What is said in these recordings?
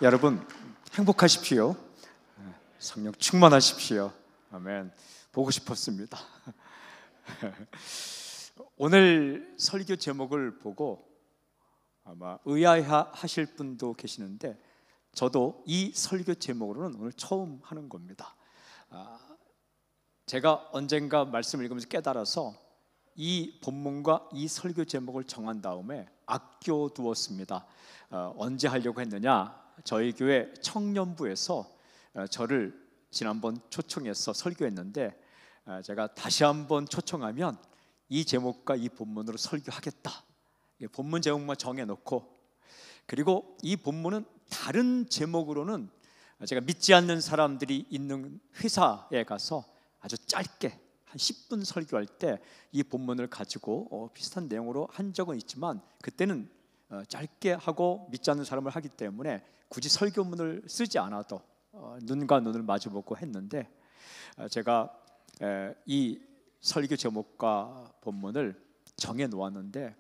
여러분 행복하십시오. 성령 충만하십시오. 아멘. 보고 싶었습니다. 오늘 설교 제목을 보고 아마 의아해하실 분도 계시는데 저도 이 설교 제목으로는 오늘 처음 하는 겁니다. 제가 언젠가 말씀을 읽으면서 깨달아서 이 본문과 이 설교 제목을 정한 다음에 아껴두었습니다. 언제 하려고 했느냐, 저희 교회 청년부에서 저를 지난번 초청해서 설교했는데 제가 다시 한번 초청하면 이 제목과 이 본문으로 설교하겠다, 본문 제목만 정해놓고, 그리고 이 본문은 다른 제목으로는 제가 믿지 않는 사람들이 있는 회사에 가서 아주 짧게 한 10분 설교할 때 이 본문을 가지고 비슷한 내용으로 한 적은 있지만 그때는 짧게 하고 믿지 않는 사람을 하기 때문에 굳이 설교문을 쓰지 않아도 눈과 눈을 마주보고 했는데, 제가 이 설교 제목과 본문을 정해 놓았는데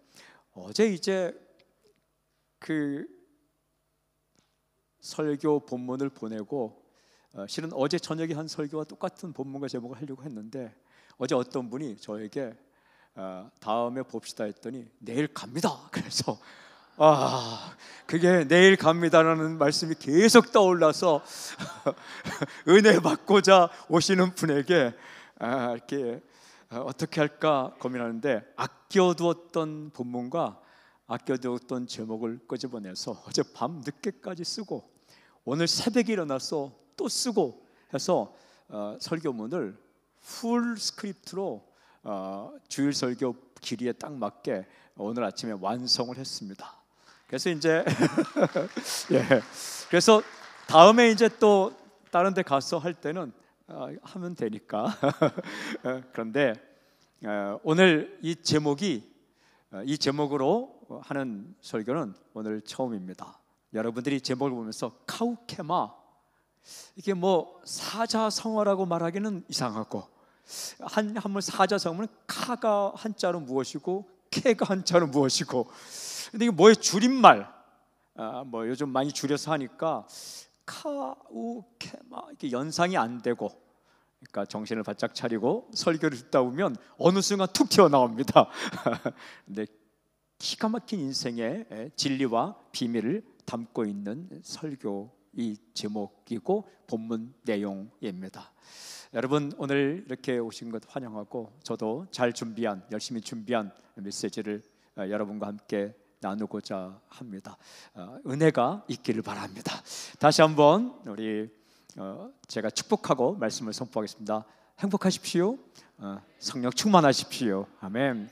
어제 이제 그 설교 본문을 보내고 실은 어제 저녁에 한 설교와 똑같은 본문과 제목을 하려고 했는데 어제 어떤 분이 저에게 다음에 봅시다 했더니 내일 갑니다. 그래서 그게 내일 갑니다라는 말씀이 계속 떠올라서 은혜 받고자 오시는 분에게 이렇게 어떻게 할까 고민하는데 아껴두었던 본문과 아껴두었던 제목을 끄집어내서 어제 밤 늦게까지 쓰고 오늘 새벽에 일어나서 또 쓰고 해서 설교문을 풀 스크립트로 주일 설교 길이에 딱 맞게 오늘 아침에 완성을 했습니다. 그래서 이제 그래서 다음에 이제 또 다른 데 가서 할 때는 하면 되니까 그런데 오늘 이 제목으로 하는 설교는 오늘 처음입니다. 여러분들이 제목을 보면서 카우케마, 이게 뭐 사자성어라고 말하기는 이상하고 한문 사자성어는 카가 한자로 무엇이고 케가 한자로 무엇이고, 근데 이게 뭐의 줄임말, 뭐 요즘 많이 줄여서 하니까 카우케마 이게 연상이 안 되고, 그러니까 정신을 바짝 차리고 설교를 듣다 보면 어느 순간 툭 튀어나옵니다. 근데 기가 막힌 인생의 진리와 비밀을 담고 있는 설교 이 제목이고 본문 내용입니다. 여러분 오늘 이렇게 오신 것 환영하고, 저도 잘 준비한, 열심히 준비한 메시지를 여러분과 함께 나누고자 합니다. 은혜가 있기를 바랍니다. 다시 한번 우리 제가 축복하고 말씀을 선포하겠습니다. 행복하십시오. 성령 충만하십시오. 아멘.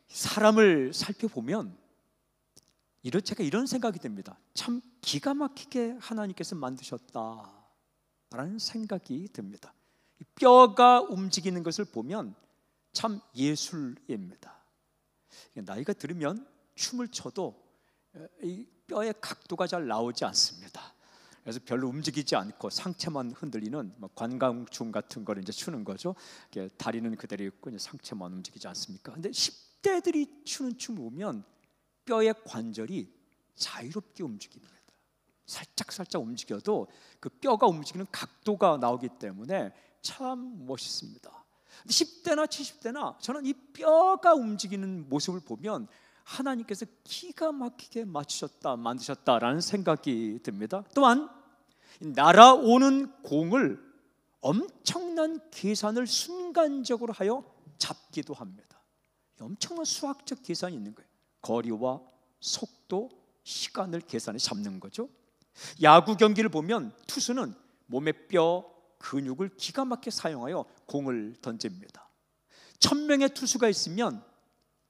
사람을 살펴보면 제가 이런 생각이 듭니다. 참 기가 막히게 하나님께서 만드셨다라는 생각이 듭니다. 뼈가 움직이는 것을 보면 참 예술입니다. 나이가 들으면 춤을 춰도 이 뼈의 각도가 잘 나오지 않습니다. 그래서 별로 움직이지 않고 상체만 흔들리는 관광춤 같은 걸 이제 추는 거죠. 다리는 그대로 있고 이제 상체만 움직이지 않습니까? 근데 10대들이 추는 춤을 보면 뼈의 관절이 자유롭게 움직입니다. 살짝 움직여도 그 뼈가 움직이는 각도가 나오기 때문에 참 멋있습니다. 10대나 70대나 저는 이 뼈가 움직이는 모습을 보면 하나님께서 기가 막히게 만드셨다라는 생각이 듭니다. 또한 날아오는 공을 엄청난 계산을 순간적으로 하여 잡기도 합니다. 엄청난 수학적 계산이 있는 거예요. 거리와 속도, 시간을 계산해 잡는 거죠. 야구 경기를 보면 투수는 몸의 뼈, 근육을 기가 막히게 사용하여 공을 던집니다. 1000명의 투수가 있으면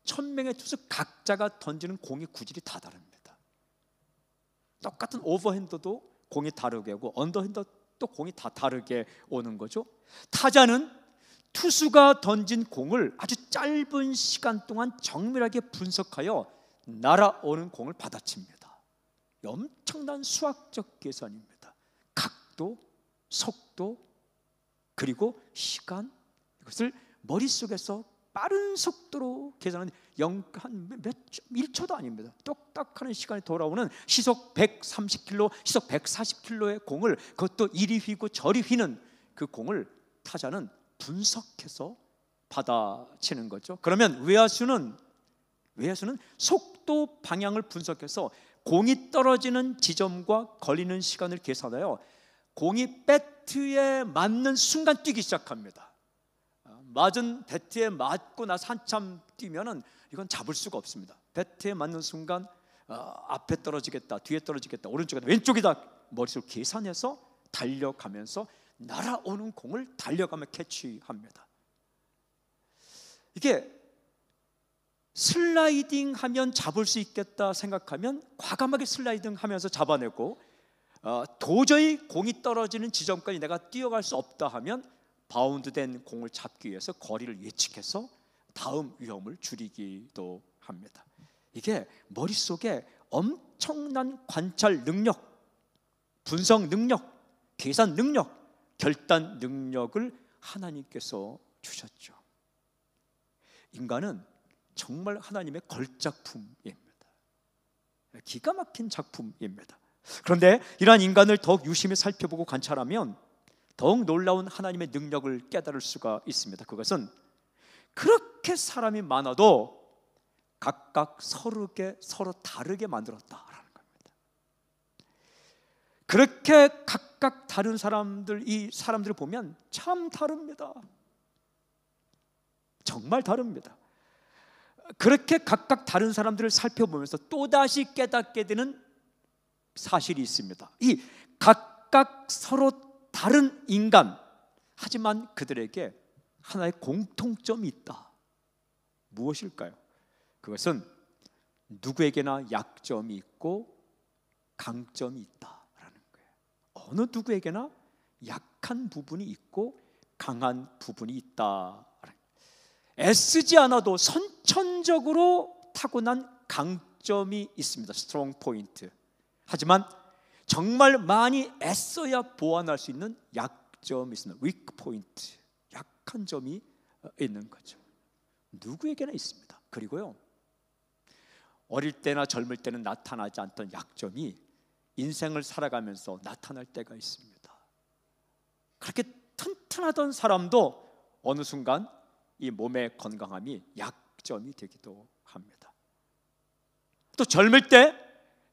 1000명의 투수 각자가 던지는 공의 구질이 다 다릅니다. 똑같은 오버핸드도 공이 다르게 오고 언더핸드 또 공이 다 다르게 오는 거죠. 타자는 투수가 던진 공을 아주 짧은 시간 동안 정밀하게 분석하여 날아오는 공을 받아칩니다. 엄청난 수학적 계산입니다. 각도, 속도, 그리고 시간, 이것을 머릿속에서 빠른 속도로 계산하는 1초도 아닙니다. 똑딱하는 시간에 돌아오는 시속 130km, 시속 140km의 공을, 그것도 이리 휘고 저리 휘는 그 공을 타자는 분석해서 받아치는 거죠. 그러면 외야수는 속도 방향을 분석해서 공이 떨어지는 지점과 걸리는 시간을 계산하여 공이 배트에 맞는 순간 뛰기 시작합니다. 맞은 배트에 맞고 나서 한참 뛰면은 이건 잡을 수가 없습니다. 배트에 맞는 순간 앞에 떨어지겠다, 뒤에 떨어지겠다, 오른쪽이다, 왼쪽이다, 머릿속으로 계산해서 달려가면서 날아오는 공을 달려가며 캐치합니다. 이게 슬라이딩 하면 잡을 수 있겠다 생각하면 과감하게 슬라이딩 하면서 잡아내고, 도저히 공이 떨어지는 지점까지 내가 뛰어갈 수 없다 하면 바운드된 공을 잡기 위해서 거리를 예측해서 다음 위험을 줄이기도 합니다. 이게 머릿속에 엄청난 관찰 능력, 분석 능력, 계산 능력, 결단 능력을 하나님께서 주셨죠. 인간은 정말 하나님의 걸작품입니다. 기가 막힌 작품입니다. 그런데 이러한 인간을 더욱 유심히 살펴보고 관찰하면 더욱 놀라운 하나님의 능력을 깨달을 수가 있습니다. 그것은 그렇게 사람이 많아도 각각 서로 다르게 만들었다라는 겁니다. 그렇게 각각 다른 사람들, 이 사람들을 보면 참 다릅니다. 정말 다릅니다. 그렇게 각각 다른 사람들을 살펴보면서 또다시 깨닫게 되는 사실이 있습니다. 이 각각 서로 다른 인간, 하지만 그들에게 하나의 공통점이 있다. 무엇일까요? 그것은 누구에게나 약점이 있고 강점이 있다라는 거예요. 어느 누구에게나 약한 부분이 있고 강한 부분이 있다. 애쓰지 않아도 선천적으로 타고난 강점이 있습니다. 스트롱 포인트. 하지만 정말 많이 애써야 보완할 수 있는 약점이 있습니다. 위크 포인트, 약한 점이 있는 거죠. 누구에게나 있습니다. 그리고요, 어릴 때나 젊을 때는 나타나지 않던 약점이 인생을 살아가면서 나타날 때가 있습니다. 그렇게 튼튼하던 사람도 어느 순간 이 몸의 건강함이 약점이 되기도 합니다. 또 젊을 때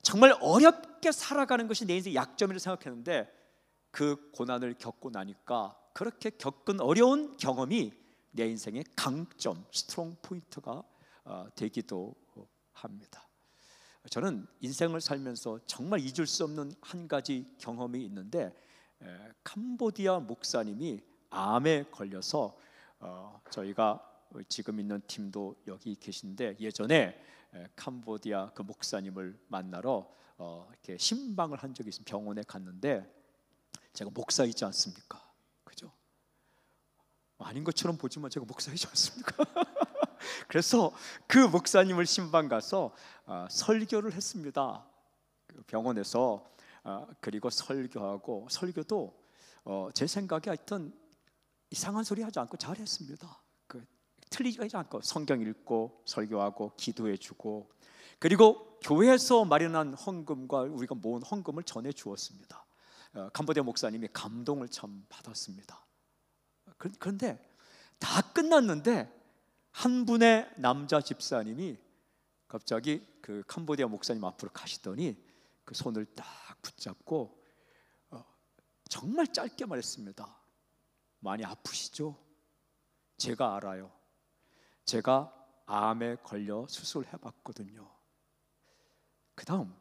정말 어렵게 살아가는 것이 내 인생의 약점이라고 생각했는데 그 고난을 겪고 나니까 그렇게 겪은 어려운 경험이 내 인생의 강점, 스트롱 포인트가 되기도 합니다. 저는 인생을 살면서 정말 잊을 수 없는 한 가지 경험이 있는데, 캄보디아 목사님이 암에 걸려서 저희가 지금 있는 팀도 여기 계신데, 예전에 캄보디아 그 목사님을 만나러 이렇게 신방을 한 적이 있습니다. 병원에 갔는데 제가 목사이지 않습니까? 그죠? 아닌 것처럼 보지만 제가 목사이지 않습니까? 그래서 그 목사님을 신방 가서 설교를 했습니다. 그 병원에서. 그리고 설교하고, 설교도 제 생각에 하여튼 이상한 소리 하지 않고 잘했습니다. 틀리지 않고 성경 읽고 설교하고 기도해주고, 그리고 교회에서 마련한 헌금과 우리가 모은 헌금을 전해 주었습니다. 캄보디아 목사님이 감동을 참 받았습니다. 그런데 다 끝났는데 한 분의 남자 집사님이 갑자기 그 캄보디아 목사님 앞으로 가시더니 그 손을 딱 붙잡고 정말 짧게 말했습니다. 많이 아프시죠? 제가 알아요. 제가 암에 걸려 수술해봤거든요. 그 다음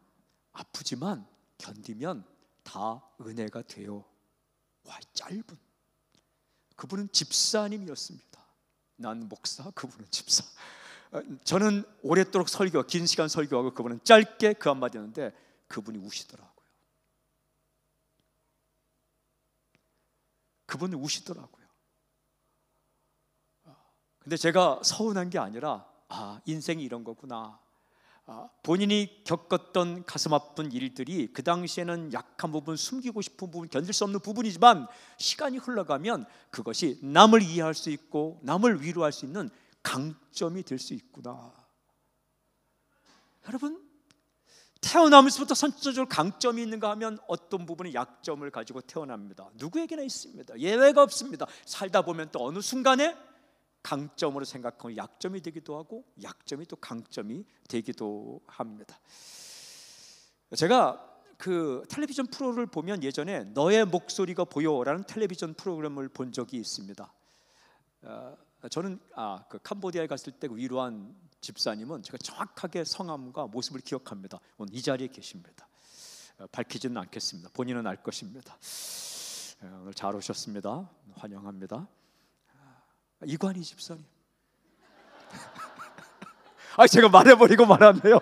아프지만 견디면 다 은혜가 돼요. 와, 짧은. 그분은 집사님이었습니다. 난 목사, 그분은 집사. 저는 오랫도록 설교, 긴 시간 설교하고 그분은 짧게 그 한마디 했는데 그분이 우시더라고요. 그분이 우시더라고요. 근데 제가 서운한 게 아니라 인생이 이런 거구나. 본인이 겪었던 가슴 아픈 일들이 그 당시에는 약한 부분, 숨기고 싶은 부분, 견딜 수 없는 부분이지만 시간이 흘러가면 그것이 남을 이해할 수 있고 남을 위로할 수 있는 강점이 될 수 있구나. 여러분, 태어나면서부터 선천적으로 강점이 있는가 하면 어떤 부분이 약점을 가지고 태어납니다. 누구에게나 있습니다. 예외가 없습니다. 살다 보면 또 어느 순간에 강점으로 생각하고 약점이 되기도 하고 약점이 또 강점이 되기도 합니다. 제가 그 텔레비전 프로를 보면 예전에 너의 목소리가 보여라는 텔레비전 프로그램을 본 적이 있습니다. 저는 그 캄보디아에 갔을 때 위로한 집사님은 제가 정확하게 성함과 모습을 기억합니다. 오늘 이 자리에 계십니다. 밝히지는 않겠습니다. 본인은 알 것입니다. 오늘 잘 오셨습니다. 환영합니다. 이관희 집사님. 제가 말해버리고 말았네요.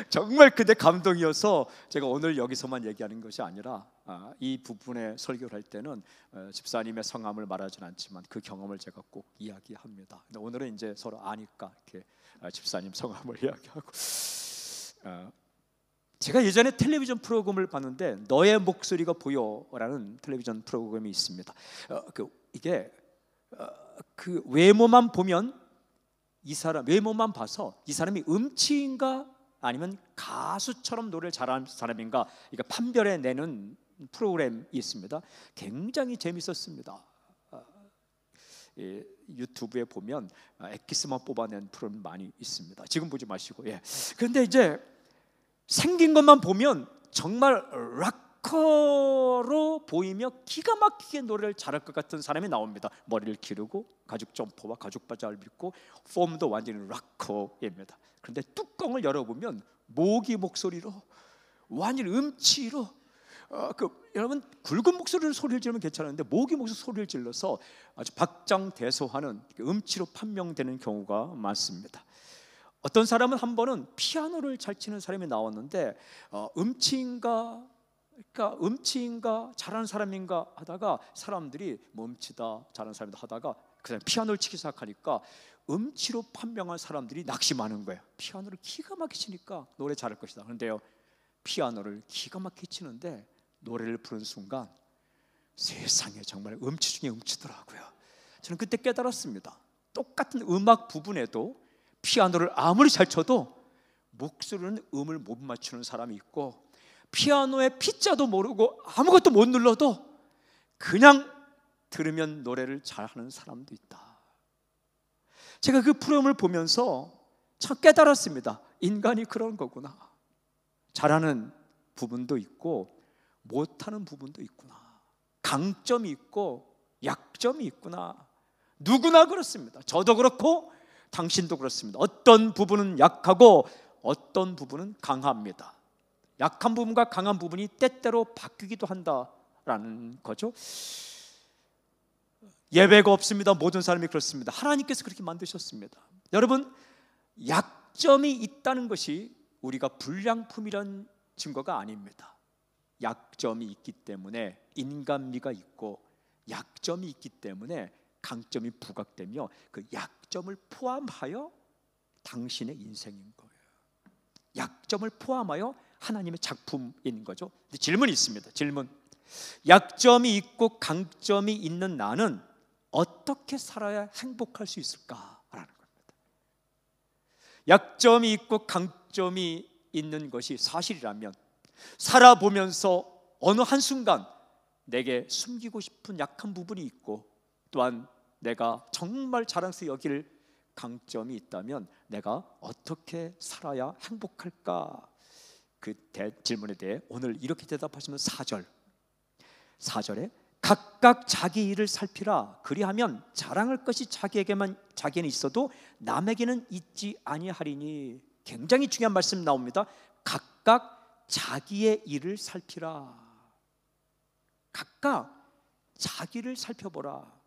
정말 그때 감동이어서 제가 오늘 여기서만 얘기하는 것이 아니라 이 부분에 설교를 할 때는 집사님의 성함을 말하진 않지만 그 경험을 제가 꼭 이야기합니다. 근데 오늘은 이제 서로 아니까 이렇게 집사님 성함을 이야기하고, 제가 예전에 텔레비전 프로그램을 봤는데 너의 목소리가 보여라는 텔레비전 프로그램이 있습니다. 이게 그 외모만 보면 이 사람 외모만 봐서 이 사람이 음치인가 아니면 가수처럼 노래를 잘하는 사람인가 이거 판별해내는 프로그램이 있습니다. 굉장히 재밌었습니다. 유튜브에 보면 엑기스만 뽑아낸 프로그램 많이 있습니다. 지금 보지 마시고. 그런데 이제 생긴 것만 보면 정말 락커로 보이며 기가 막히게 노래를 잘할 것 같은 사람이 나옵니다. 머리를 기르고 가죽 점퍼와 가죽 바지를 입고 폼도 완전히 락커입니다. 그런데 뚜껑을 열어보면 모기 목소리로 완전히 음치로 여러분 굵은 목소리로 소리를 지르면 괜찮은데 모기 목소리 소리를 질러서 아주 박장대소하는 음치로 판명되는 경우가 많습니다. 어떤 사람은 한 번은 피아노를 잘 치는 사람이 나왔는데 음치인가 잘하는 사람인가 하다가 사람들이 음치다 잘하는 사람이다 하다가 그 사람이 피아노를 치기 시작하니까 음치로 판명한 사람들이 낙심하는 거예요. 피아노를 기가 막히게 치니까 노래 잘할 것이다. 그런데요, 피아노를 기가 막히게 치는데 노래를 부르는 순간 세상에 정말 음치 중에 음치더라고요. 저는 그때 깨달았습니다. 똑같은 음악 부분에도 피아노를 아무리 잘 쳐도 목소리는 음을 못 맞추는 사람이 있고, 피아노의 P자도 모르고 아무것도 못 눌러도 그냥 들으면 노래를 잘하는 사람도 있다. 제가 그 프로그램을 보면서 참 깨달았습니다. 인간이 그런 거구나. 잘하는 부분도 있고 못하는 부분도 있구나. 강점이 있고 약점이 있구나. 누구나 그렇습니다. 저도 그렇고 당신도 그렇습니다. 어떤 부분은 약하고 어떤 부분은 강합니다. 약한 부분과 강한 부분이 때때로 바뀌기도 한다라는 거죠. 예외가 없습니다. 모든 사람이 그렇습니다. 하나님께서 그렇게 만드셨습니다. 여러분, 약점이 있다는 것이 우리가 불량품이란 증거가 아닙니다. 약점이 있기 때문에 인간미가 있고, 약점이 있기 때문에 강점이 부각되며 그 약점을 포함하여 당신의 인생인 거예요. 약점을 포함하여 하나님의 작품인 거죠. 근데 질문이 있습니다. 질문. 약점이 있고 강점이 있는 나는 어떻게 살아야 행복할 수 있을까라는 겁니다. 약점이 있고 강점이 있는 것이 사실이라면 살아보면서 어느 한순간 내게 숨기고 싶은 약한 부분이 있고, 또한 내가 정말 자랑스레 여길 강점이 있다면 내가 어떻게 살아야 행복할까? 그 질문에 대해 오늘 이렇게 대답하시면 4절에 각각 자기 일을 살피라. 그리하면 자랑할 것이 자기에게는 있어도 남에게는 있지 아니하리니. 굉장히 중요한 말씀 나옵니다. 각각 자기의 일을 살피라. 각각 자기를 살펴보라.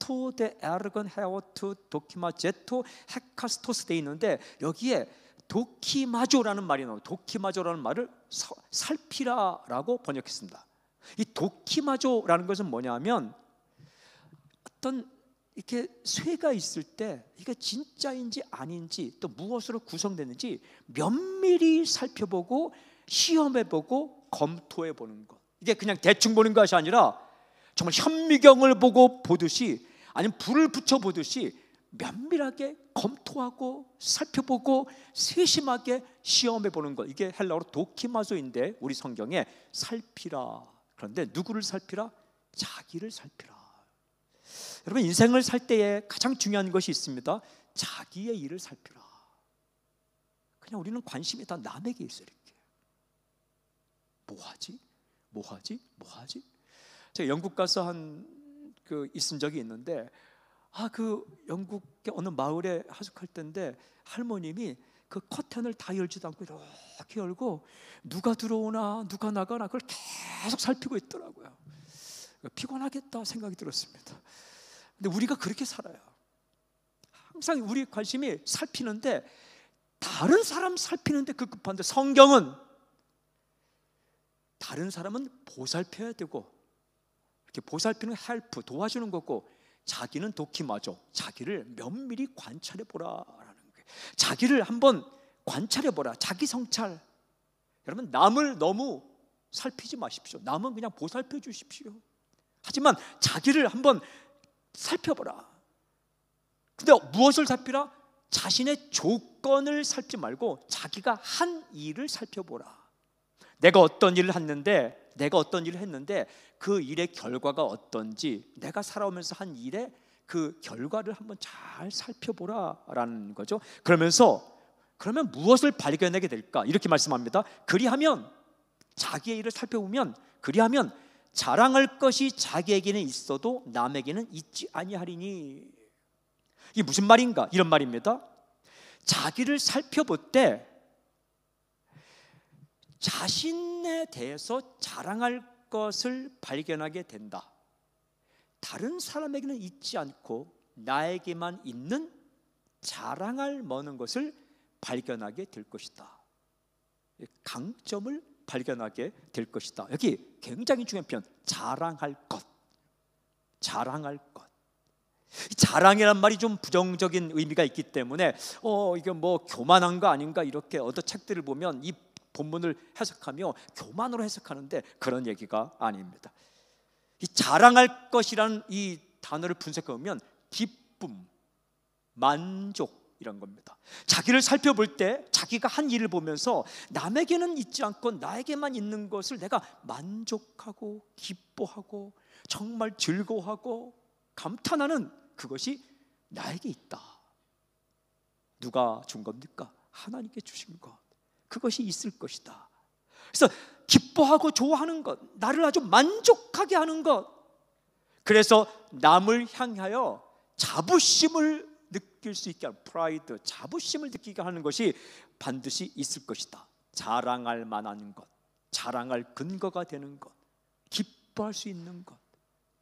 토 데 에르건 헤어 투 도키마 제토 헤카스토스 돼 있는데 여기에 도키마조라는 말이 나와요. 도키마조라는 말을 살피라라고 번역했습니다. 이 도키마조라는 것은 뭐냐면 어떤 이렇게 쇠가 있을 때 이게 진짜인지 아닌지 또 무엇으로 구성되는지 면밀히 살펴보고 시험해보고 검토해보는 것. 이게 그냥 대충 보는 것이 아니라 정말 현미경을 보고 보듯이 아니면 불을 붙여보듯이 면밀하게 검토하고 살펴보고 세심하게 시험해 보는 것, 이게 헬라어로 도키마조인데 우리 성경에 살피라. 그런데 누구를 살피라? 자기를 살피라. 여러분, 인생을 살 때에 가장 중요한 것이 있습니다. 자기의 일을 살피라. 그냥 우리는 관심이 다 남에게 있어요. 이렇게 뭐하지? 제가 영국 가서 있은 적이 있는데, 그 영국의 어느 마을에 하숙할 때인데 할머님이 그 커튼을 다 열지도 않고 이렇게 열고 누가 들어오나 누가 나가나 그걸 계속 살피고 있더라고요. 피곤하겠다 생각이 들었습니다. 근데 우리가 그렇게 살아요. 항상 우리 관심이 살피는데, 다른 사람 살피는데 급급한데, 성경은 다른 사람은 보살펴야 되고, 이렇게 보살피는 헬프, 도와주는 거고, 자기는 도키마죠. 자기를 면밀히 관찰해 보라라는 거예요. 자기를 한번 관찰해 보라. 자기 성찰. 여러분, 남을 너무 살피지 마십시오. 남은 그냥 보살펴 주십시오. 하지만 자기를 한번 살펴보라. 근데 무엇을 살피라? 자신의 조건을 살피 말고 자기가 한 일을 살펴보라. 내가 어떤 일을 했는데 그 일의 결과가 어떤지, 내가 살아오면서 한 일의 그 결과를 한번 잘 살펴보라라는 거죠. 그러면 무엇을 발견하게 될까? 이렇게 말씀합니다. 그리하면, 자기의 일을 살펴보면, 그리하면 자랑할 것이 자기에게는 있어도 남에게는 있지 아니하리니. 이게 무슨 말인가? 이런 말입니다. 자기를 살펴볼 때 자신에 대해서 자랑할 것을 발견하게 된다. 다른 사람에게는 있지 않고 나에게만 있는 자랑할 만한 것을 발견하게 될 것이다. 강점을 발견하게 될 것이다. 여기 굉장히 중요한 표현, 자랑할 것. 자랑이란 말이 좀 부정적인 의미가 있기 때문에 이게 뭐 교만한 거 아닌가, 이렇게 어떤 책들을 보면 이 본문을 해석하며 교만으로 해석하는데, 그런 얘기가 아닙니다. 이 자랑할 것이라는 이 단어를 분석해보면 기쁨, 만족, 이런 겁니다. 자기를 살펴볼 때 자기가 한 일을 보면서 남에게는 있지 않고 나에게만 있는 것을 내가 만족하고 기뻐하고 정말 즐거워하고 감탄하는 그것이 나에게 있다. 누가 준 겁니까? 하나님께 주신 것. 그것이 있을 것이다. 그래서 기뻐하고 좋아하는 것, 나를 아주 만족하게 하는 것, 그래서 남을 향하여 자부심을 느낄 수 있게 하는 프라이드, 자부심을 느끼게 하는 것이 반드시 있을 것이다. 자랑할 만한 것, 자랑할 근거가 되는 것, 기뻐할 수 있는 것,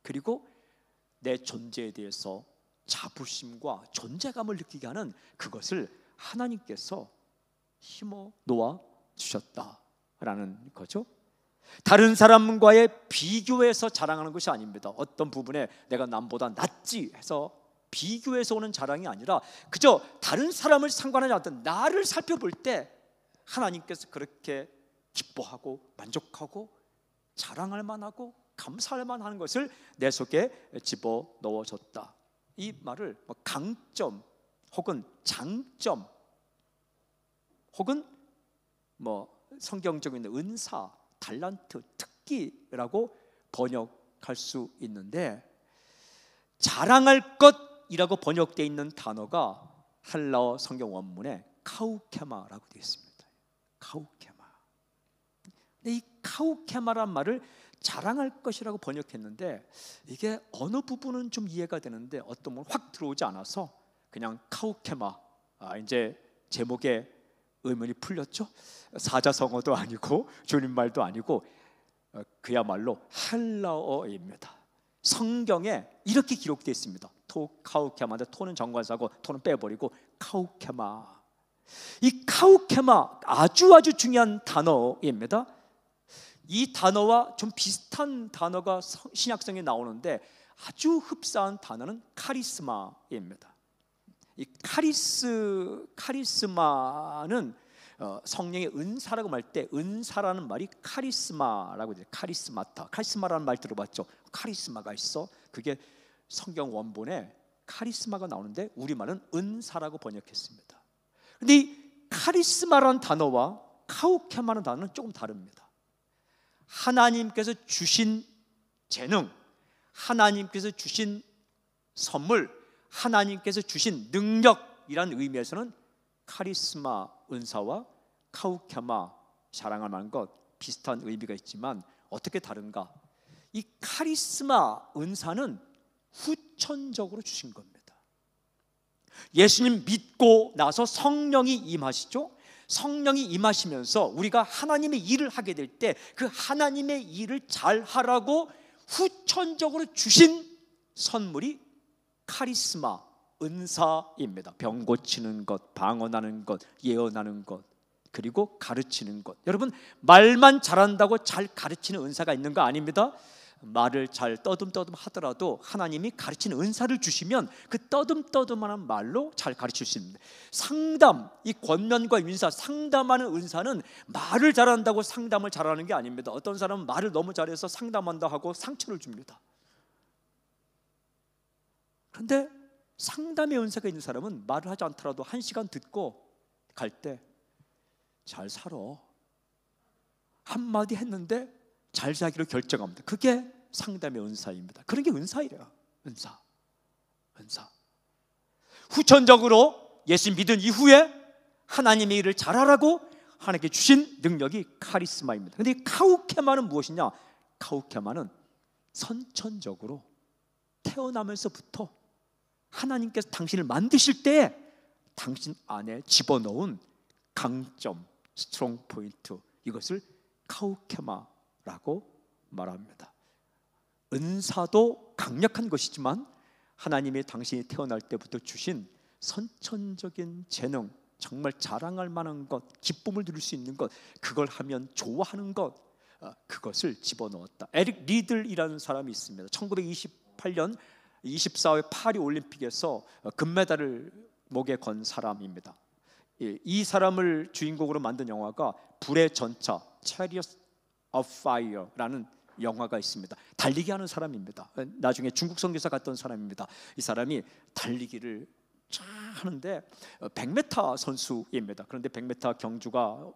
그리고 내 존재에 대해서 자부심과 존재감을 느끼게 하는 그것을 하나님께서 힘어 놓아 주셨다라는 거죠. 다른 사람과의 비교해서 자랑하는 것이 아닙니다. 어떤 부분에 내가 남보다 낫지 해서 비교해서 오는 자랑이 아니라 그저 다른 사람을 상관하지 않던 나를 살펴볼 때 하나님께서 그렇게 기뻐하고 만족하고 자랑할 만하고 감사할 만한 것을 내 속에 집어넣어줬다. 이 말을 강점 혹은 장점 혹은 성경적인 은사, 달란트, 특기라고 번역할 수 있는데, 자랑할 것이라고 번역되어 있는 단어가 헬라어 성경 원문에 카우케마라고 되어 있습니다. 카우케마. 근데 이 카우케마란 말을 자랑할 것이라고 번역했는데, 이게 어느 부분은 좀 이해가 되는데 어떤 부분은 확 들어오지 않아서 그냥 카우케마, 이제 제목에 의문이 풀렸죠. 사자성어도 아니고 줄임말도 아니고 그야말로 헬라어입니다. 성경에 이렇게 기록되어 있습니다. 카우케마인데 토는 정관사고 토는 빼버리고 카우케마. 이 카우케마 아주 중요한 단어입니다. 이 단어와 좀 비슷한 단어가 신약성에 나오는데 아주 흡사한 단어는 카리스마입니다. 이 카리스마는 성령의 은사라고 말 때 은사라는 말이 카리스마라고 해요. 카리스마라는 말 들어봤죠? 카리스마가 있어. 그게 성경 원본에 카리스마가 나오는데 우리말은 은사라고 번역했습니다. 그런데 이 카리스마라는 단어와 카우케마라는 단어는 조금 다릅니다. 하나님께서 주신 재능, 하나님께서 주신 선물, 하나님께서 주신 능력이라는 의미에서는 카리스마, 은사와 카우케마, 자랑할 만한 것 비슷한 의미가 있지만 어떻게 다른가? 이 카리스마, 은사는 후천적으로 주신 겁니다. 예수님 믿고 나서 성령이 임하시죠. 성령이 임하시면서 우리가 하나님의 일을 하게 될 때 그 하나님의 일을 잘 하라고 후천적으로 주신 선물이 카리스마, 은사입니다. 병 고치는 것, 방언하는 것, 예언하는 것, 그리고 가르치는 것. 여러분, 말만 잘한다고 잘 가르치는 은사가 있는 거 아닙니다. 말을 잘 떠듬떠듬 하더라도 하나님이 가르치는 은사를 주시면 그 떠듬떠듬한 말로 잘 가르칠 수 있습니다. 상담, 이 권면과 윤사, 상담하는 은사는 말을 잘한다고 상담을 잘하는 게 아닙니다. 어떤 사람은 말을 너무 잘해서 상담한다 하고 상처를 줍니다. 그런데 상담의 은사가 있는 사람은 말을 하지 않더라도 1시간 듣고 갈 때 잘 살아, 한마디 했는데 잘 살기로 결정합니다. 그게 상담의 은사입니다. 그런 게 은사이래요. 은사. 후천적으로 예수 믿은 이후에 하나님의 일을 잘하라고 하나님께 주신 능력이 카리스마입니다. 그런데 이 카우케마는 무엇이냐? 카우케마는 선천적으로 태어나면서부터 하나님께서 당신을 만드실 때 당신 안에 집어넣은 강점, 스트롱 포인트, 이것을 카우케마라고 말합니다. 은사도 강력한 것이지만 하나님이 당신이 태어날 때부터 주신 선천적인 재능, 정말 자랑할 만한 것, 기쁨을 누릴 수 있는 것, 그걸 하면 좋아하는 것, 그것을 집어넣었다. 에릭 리들이라는 사람이 있습니다. 1928년 24회 파리 올림픽에서 금메달을 목에 건 사람입니다. 이 사람을 주인공으로 만든 영화가 불의 전차, Chariots of Fire라는 영화가 있습니다. 달리기 하는 사람입니다. 나중에 중국 선교사 갔던 사람입니다. 이 사람이 달리기를 쫙 하는데 100m 선수입니다. 그런데 100m 경주가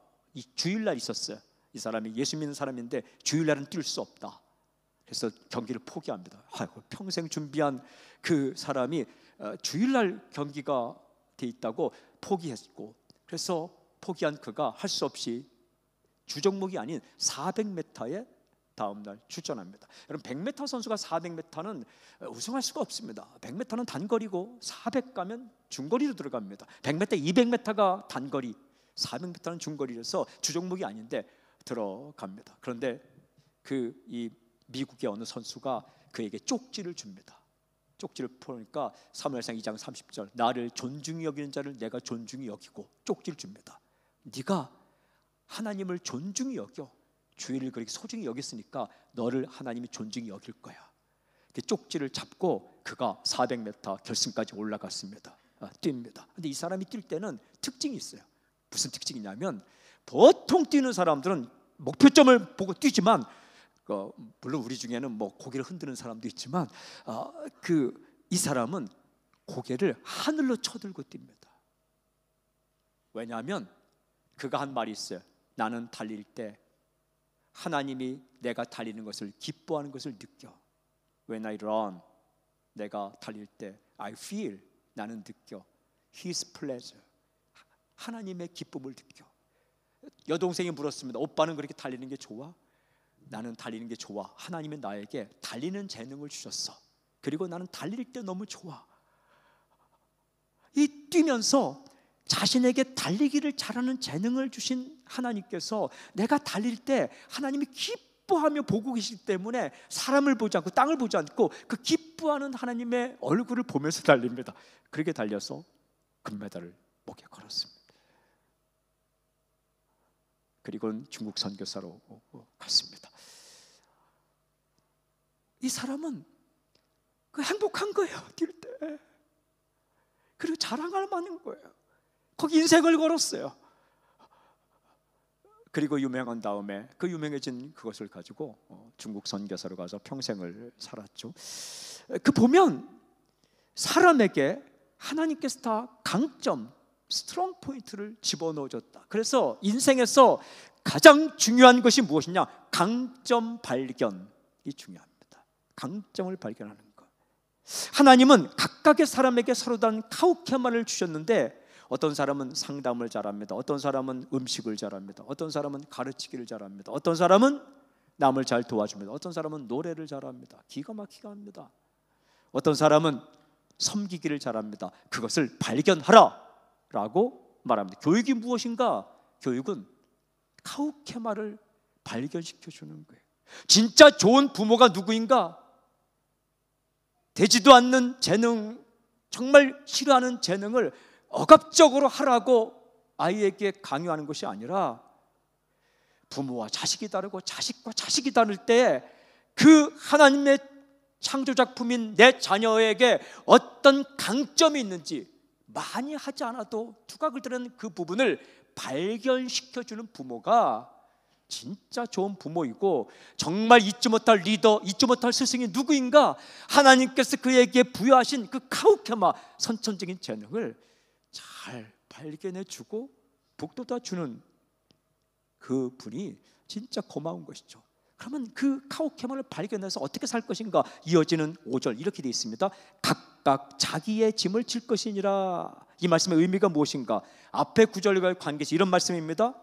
주일날 있었어요. 이 사람이 예수 믿는 사람인데 주일날은 뛸 수 없다. 그래서 경기를 포기합니다. 평생 준비한 그 사람이 주일날 경기가 돼 있다고 포기했고, 그래서 포기한 그가 할 수 없이 주종목이 아닌 400m에 다음날 출전합니다. 여러분, 100m 선수가 400m는 우승할 수가 없습니다. 100m는 단거리고 400 가면 중거리로 들어갑니다. 100m, 200m가 단거리, 400m는 중거리라서 주종목이 아닌데 들어갑니다. 그런데 이 미국의 어느 선수가 그에게 쪽지를 줍니다. 쪽지를 보니까 사무엘상 2장 30절, 나를 존중히 여기는 자를 내가 존중히 여기고, 쪽지를 줍니다. 네가 하나님을 존중히 여겨, 주의를 그렇게 소중히 여겼으니까 너를 하나님이 존중히 여길 거야. 그 쪽지를 잡고 그가 400m 결승까지 올라갔습니다. 뜁니다. 근데 이 사람이 뛸 때는 특징이 있어요. 무슨 특징이냐면, 보통 뛰는 사람들은 목표점을 보고 뛰지만, 물론 우리 중에는 뭐 고개를 흔드는 사람도 있지만 이 사람은 고개를 하늘로 쳐들고 뜁니다. 왜냐하면 그가 한 말이 있어요. 나는 달릴 때 하나님이 내가 달리는 것을 기뻐하는 것을 느껴. When I run, 내가 달릴 때 I feel, 나는 느껴 His pleasure, 하나님의 기쁨을 느껴. 여동생이 물었습니다. 오빠는 그렇게 달리는 게 좋아? 나는 달리는 게 좋아. 하나님은 나에게 달리는 재능을 주셨어. 그리고 나는 달릴 때 너무 좋아. 이 뛰면서 자신에게 달리기를 잘하는 재능을 주신 하나님께서 내가 달릴 때 하나님이 기뻐하며 보고 계시기 때문에 사람을 보지 않고 땅을 보지 않고 그 기뻐하는 하나님의 얼굴을 보면서 달립니다. 그렇게 달려서 금메달을 목에 걸었습니다. 그리고는 중국 선교사로 갔습니다. 이 사람은 행복한 거예요. 뛸 때. 그리고 자랑할 만한 거예요. 거기 인생을 걸었어요. 그리고 유명한 다음에 그 유명해진 그것을 가지고 중국 선교사로 가서 평생을 살았죠. 그 보면 사람에게 하나님께서 다 강점, 스트롱 포인트를 집어넣어줬다. 그래서 인생에서 가장 중요한 것이 무엇이냐? 강점 발견이 중요합니다. 강점을 발견하는 것. 하나님은 각각의 사람에게 서로 다른 카우케마를 주셨는데, 어떤 사람은 상담을 잘합니다. 어떤 사람은 음식을 잘합니다. 어떤 사람은 가르치기를 잘합니다. 어떤 사람은 남을 잘 도와줍니다. 어떤 사람은 노래를 잘합니다. 기가 막히게 합니다. 어떤 사람은 섬기기를 잘합니다. 그것을 발견하라 라고 말합니다. 교육이 무엇인가? 교육은 카우케마를 발견시켜 주는 거예요. 진짜 좋은 부모가 누구인가? 되지도 않는 재능, 정말 싫어하는 재능을 억압적으로 하라고 아이에게 강요하는 것이 아니라, 부모와 자식이 다르고 자식과 자식이 다를 때 그 하나님의 창조작품인 내 자녀에게 어떤 강점이 있는지 많이 하지 않아도 두각을 드러낸 그 부분을 발견시켜주는 부모가 진짜 좋은 부모이고, 정말 잊지 못할 리더, 잊지 못할 스승이 누구인가? 하나님께서 그에게 부여하신 그 카우케마, 선천적인 재능을 잘 발견해주고 북돋아 주는 그 분이 진짜 고마운 것이죠. 그러면 그 카우케마를 발견해서 어떻게 살 것인가? 이어지는 5절 이렇게 되어 있습니다. 각각 자기의 짐을 질 것이니라. 이 말씀의 의미가 무엇인가? 앞에 9절과의 관계에서 이런 말씀입니다.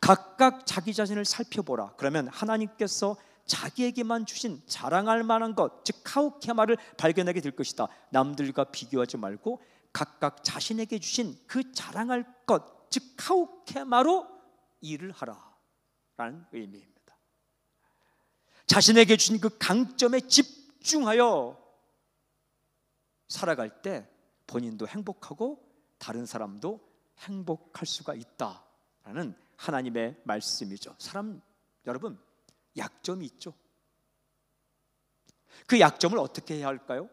각각 자기 자신을 살펴보라. 그러면 하나님께서 자기에게만 주신 자랑할 만한 것, 즉 카우케마를 발견하게 될 것이다. 남들과 비교하지 말고 각각 자신에게 주신 그 자랑할 것, 즉 카우케마로 일을 하라 라는 의미입니다. 자신에게 주신 그 강점에 집중하여 살아갈 때 본인도 행복하고 다른 사람도 행복할 수가 있다라는 하나님의 말씀이죠. 사람, 여러분, 약점이 있죠. 그 약점을 어떻게 해야 할까요?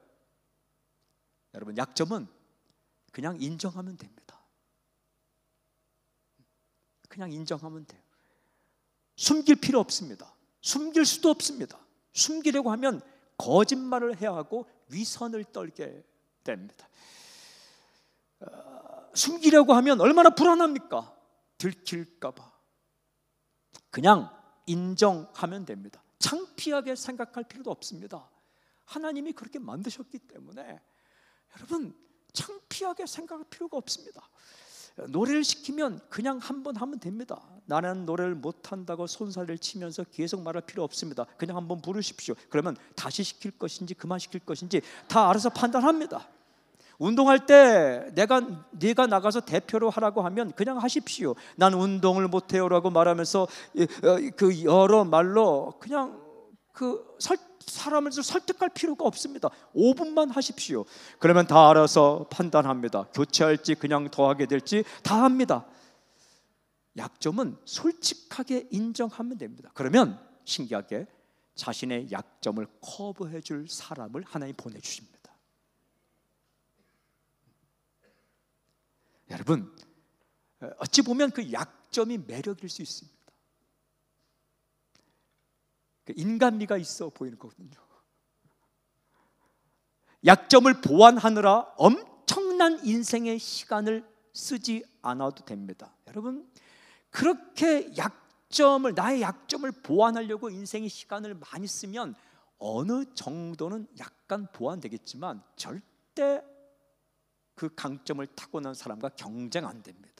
여러분, 약점은 그냥 인정하면 됩니다. 그냥 인정하면 돼요. 숨길 필요 없습니다. 숨길 수도 없습니다. 숨기려고 하면 거짓말을 해야 하고 위선을 떨게 됩니다. 숨기려고 하면 얼마나 불안합니까? 들킬까 봐. 그냥 인정하면 됩니다. 창피하게 생각할 필요도 없습니다. 하나님이 그렇게 만드셨기 때문에 여러분, 창피하게 생각할 필요가 없습니다. 노래를 시키면 그냥 한 번 하면 됩니다. 나는 노래를 못한다고 손살을 치면서 계속 말할 필요 없습니다. 그냥 한번 부르십시오. 그러면 다시 시킬 것인지 그만 시킬 것인지 다 알아서 판단합니다. 운동할 때 네가 나가서 대표로 하라고 하면 그냥 하십시오. 난 운동을 못해요라고 말하면서 그 여러 말로 그냥 사람을 설득할 필요가 없습니다. 5분만 하십시오. 그러면 다 알아서 판단합니다. 교체할지 그냥 더 하게 될지 다 합니다. 약점은 솔직하게 인정하면 됩니다. 그러면 신기하게 자신의 약점을 커버해 줄 사람을 하나님 보내주십니다. 여러분, 어찌 보면 그 약점이 매력일 수 있습니다. 인간미가 있어 보이는 거거든요. 약점을 보완하느라 엄청난 인생의 시간을 쓰지 않아도 됩니다. 여러분, 그렇게 나의 약점을 보완하려고 인생의 시간을 많이 쓰면 어느 정도는 약간 보완되겠지만 절대 그 강점을 타고난 사람과 경쟁 안 됩니다.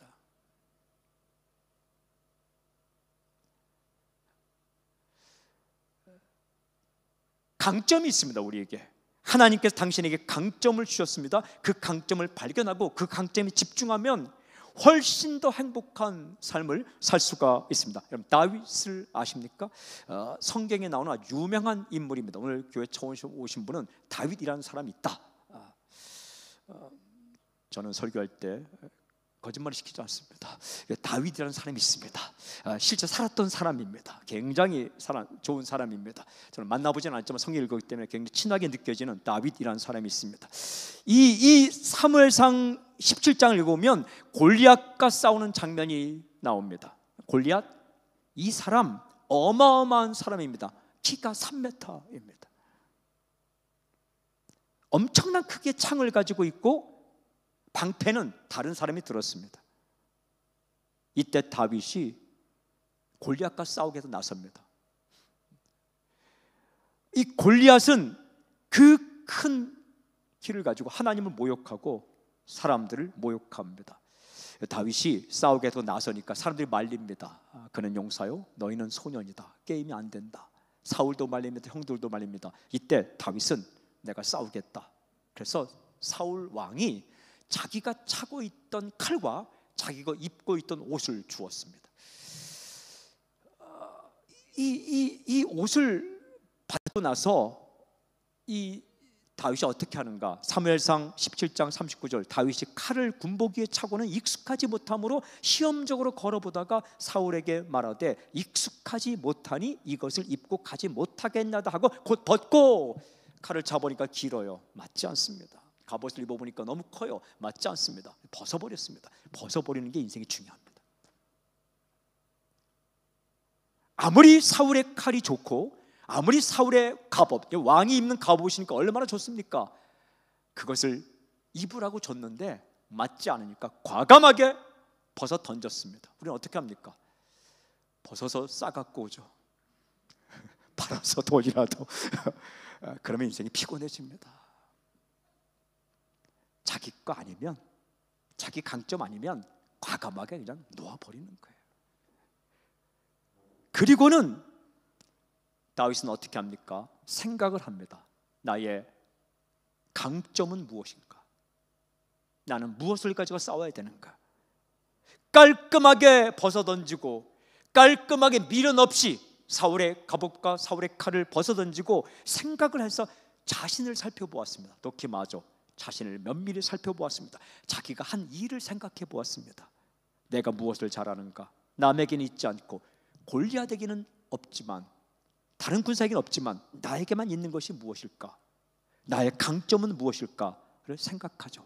강점이 있습니다. 우리에게 하나님께서 당신에게 강점을 주셨습니다. 그 강점을 발견하고 그 강점에 집중하면 훨씬 더 행복한 삶을 살 수가 있습니다. 여러분, 다윗을 아십니까? 성경에 나오는 아주 유명한 인물입니다. 오늘 교회 처음 오신 분은 다윗이라는 사람이 있다. 저는 설교할 때 거짓말을 시키지 않습니다. 다윗이라는 사람이 있습니다. 실제 살았던 사람입니다. 굉장히 좋은 사람입니다. 저는 만나보지는 않았지만 성경 읽었기 때문에 굉장히 친하게 느껴지는 다윗이라는 사람이 있습니다. 이 사무엘상 17장을 읽으면 골리앗과 싸우는 장면이 나옵니다. 골리앗, 이 사람 어마어마한 사람입니다. 키가 3m입니다. 엄청난 크기의 창을 가지고 있고 방패는 다른 사람이 들었습니다. 이때 다윗이 골리앗과 싸우게 해서 나섭니다. 이 골리앗은 그 큰 키를 가지고 하나님을 모욕하고 사람들을 모욕합니다. 다윗이 싸우게 해서 나서니까 사람들이 말립니다. 그는 용사요, 너희는 소년이다. 게임이 안 된다. 사울도 말립니다. 형들도 말립니다. 이때 다윗은 내가 싸우겠다. 그래서 사울 왕이 자기가 차고 있던 칼과 자기가 입고 있던 옷을 주었습니다. 이 옷을 받고 나서 이 다윗이 어떻게 하는가? 사무엘상 17장 39절, 다윗이 칼을 군복위에 차고는 익숙하지 못함으로 시험적으로 걸어보다가 사울에게 말하되 익숙하지 못하니 이것을 입고 가지 못하겠나다 하고 곧 벗고, 칼을 잡으니까 길어요. 맞지 않습니다. 갑옷을 입어보니까 너무 커요. 맞지 않습니다. 벗어버렸습니다. 벗어버리는 게 인생이 중요합니다. 아무리 사울의 칼이 좋고 아무리 사울의 갑옷, 왕이 입는 갑옷이니까 얼마나 좋습니까? 그것을 입으라고 줬는데 맞지 않으니까 과감하게 벗어 던졌습니다. 우리는 어떻게 합니까? 벗어서 싸갖고 오죠. 팔아서 돈이라도. 그러면 인생이 피곤해집니다. 자기 거 아니면, 자기 강점 아니면 과감하게 그냥 놓아버리는 거예요. 그리고는 다윗은 어떻게 합니까? 생각을 합니다. 나의 강점은 무엇인가? 나는 무엇을 가지고 싸워야 되는가? 깔끔하게 벗어던지고 깔끔하게 미련 없이 사울의 갑옷과 사울의 칼을 벗어던지고 생각을 해서 자신을 살펴보았습니다. 도키마죠. 자신을 면밀히 살펴보았습니다. 자기가 한 일을 생각해 보았습니다. 내가 무엇을 잘하는가? 남에게는 있지 않고 골리앗에게는 없지만, 다른 군사에게는 없지만 나에게만 있는 것이 무엇일까? 나의 강점은 무엇일까를 생각하죠.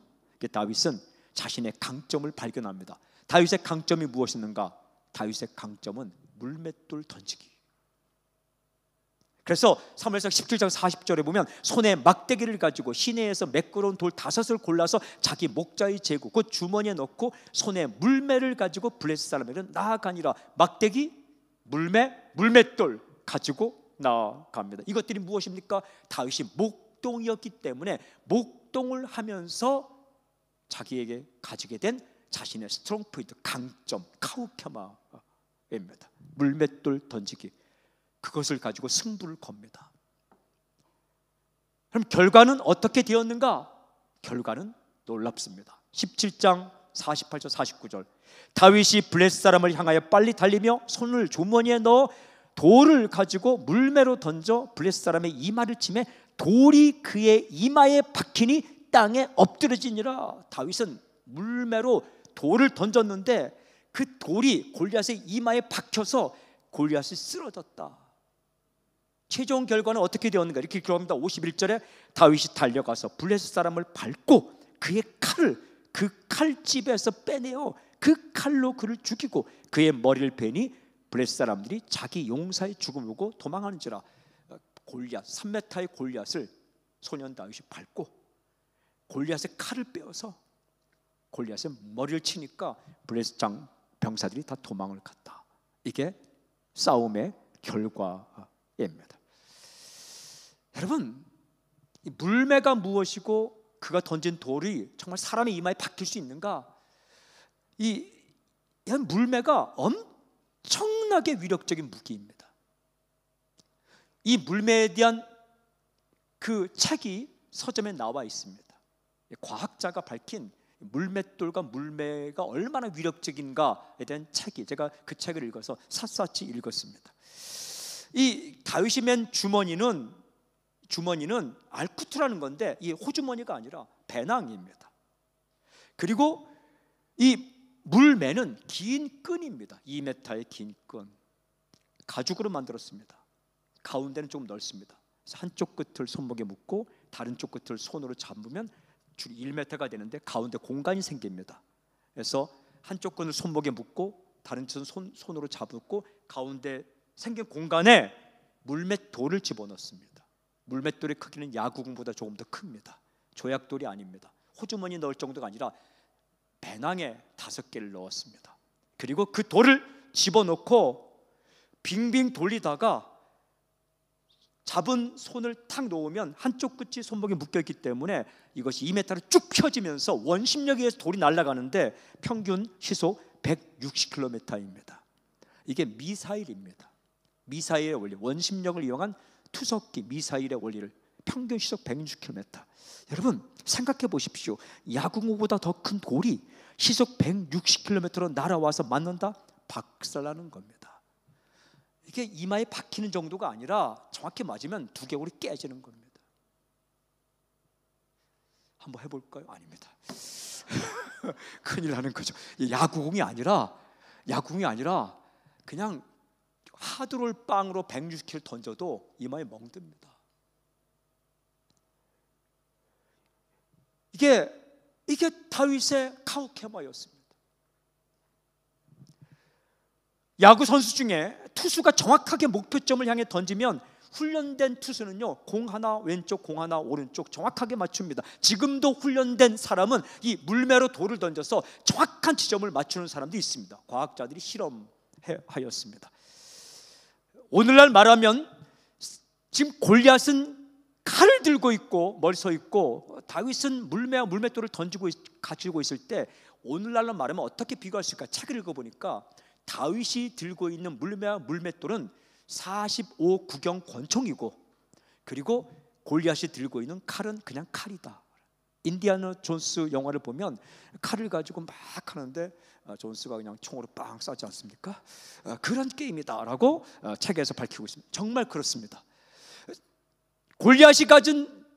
다윗은 자신의 강점을 발견합니다. 다윗의 강점이 무엇이었는가? 다윗의 강점은 물맷돌 던지기. 그래서 사무엘상 17장 40절에 보면 손에 막대기를 가지고 시내에서 매끄러운 돌 5을 골라서 자기 목자의 제구 그 주머니에 넣고 손에 물매를 가지고 블레셋 사람에게는 나아가니라. 막대기, 물맷돌 가지고 나아갑니다. 이것들이 무엇입니까? 다윗이 목동이었기 때문에 목동을 하면서 자기에게 가지게 된 자신의 스트롱 포인트, 강점, 카우케마입니다. 물맷돌 던지기, 그것을 가지고 승부를 겁니다. 그럼 결과는 어떻게 되었는가? 결과는 놀랍습니다. 17장 48절 49절, 다윗이 블레셋 사람을 향하여 빨리 달리며 손을 주머니에 넣어 돌을 가지고 물매로 던져 블레셋 사람의 이마를 치매 돌이 그의 이마에 박히니 땅에 엎드러지니라. 다윗은 물매로 돌을 던졌는데 그 돌이 골리앗의 이마에 박혀서 골리앗이 쓰러졌다. 최종 결과는 어떻게 되었는가? 이렇게 기록합니다. 51절에 다윗이 달려가서 블레셋 사람을 밟고 그의 칼을 그 칼집에서 빼내어 그 칼로 그를 죽이고 그의 머리를 베니 블레셋 사람들이 자기 용사의 죽음을 보고 도망하는지라. 골리앗 3m의 골리앗을 소년 다윗이 밟고 골리앗의 칼을 빼어서 골리앗의 머리를 치니까 블레셋 병사들이 다 도망을 갔다. 이게 싸움의 결과입니다. 여러분, 이 물매가 무엇이고 그가 던진 돌이 정말 사람의 이마에 박힐 수 있는가? 이 물매가 엄청나게 위력적인 무기입니다. 이 물매에 대한 그 책이 서점에 나와 있습니다. 과학자가 밝힌 물맷돌과 물매가 얼마나 위력적인가에 대한 책이, 제가 그 책을 읽어서 샅샅이 읽었습니다. 이 다윗이 맨 주머니는 알쿠트라는 건데 이 호주머니가 아니라 배낭입니다. 그리고 이 물매는 긴 끈입니다. 2m의 긴 끈, 가죽으로 만들었습니다. 가운데는 좀 넓습니다. 그래서 한쪽 끝을 손목에 묶고 다른 쪽 끝을 손으로 잡으면 줄 1m가 되는데 가운데 공간이 생깁니다. 그래서 한쪽 끈을 손목에 묶고 다른 짓은 손으로 잡고 가운데 생긴 공간에 물맷돌을 집어넣습니다. 물맷돌의 크기는 야구공보다 조금 더 큽니다. 조약돌이 아닙니다. 호주머니 넣을 정도가 아니라 배낭에 5개를 넣었습니다. 그리고 그 돌을 집어넣고 빙빙 돌리다가 잡은 손을 탁 놓으면 한쪽 끝이 손목에 묶여있기 때문에 이것이 2m로 쭉 펴지면서 원심력에 의해서 돌이 날아가는데 평균 시속 160km입니다. 이게 미사일입니다. 미사일의 원리, 원심력을 이용한 투석기 미사일의 원리를, 평균 시속 160km. 여러분 생각해 보십시오. 야구공보다 더 큰 돌이 시속 160km로 날아와서 맞는다? 박살나는 겁니다. 이게 이마에 박히는 정도가 아니라 정확히 맞으면 두개골이 깨지는 겁니다. 한번 해볼까요? 아닙니다. 큰일 나는 거죠. 야구공이 아니라 그냥 하드롤 빵으로 160km 던져도 이마에 멍듭니다. 이게 다윗의 카우케마였습니다. 야구 선수 중에 투수가 정확하게 목표점을 향해 던지면 훈련된 투수는요, 공 하나 왼쪽 공 하나 오른쪽 정확하게 맞춥니다. 지금도 훈련된 사람은 이 물매로 돌을 던져서 정확한 지점을 맞추는 사람도 있습니다. 과학자들이 실험하였습니다. 오늘날 말하면 지금 골리앗은 칼을 들고 있고 멀리 서 있고 다윗은 물매와 물맷돌을 가지고 있을 때 오늘날로 말하면 어떻게 비교할 수 있을까? 책을 읽어보니까 다윗이 들고 있는 물매와 물맷돌은 45구경 권총이고, 그리고 골리앗이 들고 있는 칼은 그냥 칼이다. 인디아나 존스 영화를 보면 칼을 가지고 막 하는데 존스가 그냥 총으로 빵 쏴지 않습니까? 그런 게임이다라고 책에서 밝히고 있습니다. 정말 그렇습니다. 골리앗이 가진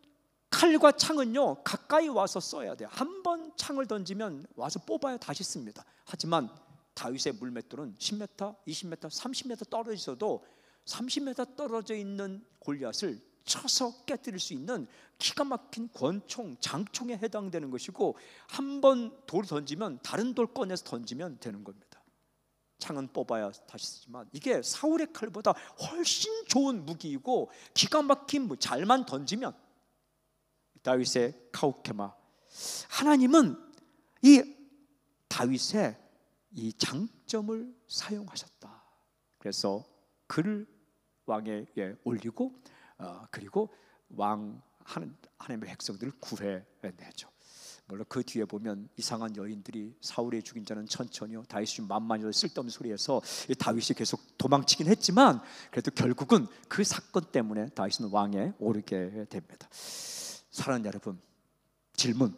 칼과 창은요, 가까이 와서 써야 돼요. 한 번 창을 던지면 와서 뽑아야 다시 씁니다. 하지만 다윗의 물맷돌은 10m, 20m, 30m 떨어져도 30m 떨어져 있는 골리앗을 쳐서 깨뜨릴 수 있는 기가 막힌 권총, 장총에 해당되는 것이고, 한 번 돌 던지면 다른 돌 꺼내서 던지면 되는 겁니다. 창은 뽑아야 다시 쓰지만 이게 사울의 칼보다 훨씬 좋은 무기이고 기가 막힌 잘만 던지면 다윗의 카우케마. 하나님은 이 다윗의 이 장점을 사용하셨다. 그래서 그를 왕에게 올리고 그리고 왕 하나님의 백성들을 구해내죠. 물론 그 뒤에 보면 이상한 여인들이 사울이 죽인 자는 천천히요, 다윗이 만만히도 쓸데없는 소리해서 다윗이 계속 도망치긴 했지만 그래도 결국은 그 사건 때문에 다윗은 왕에 오르게 됩니다. 사랑하는 여러분, 질문.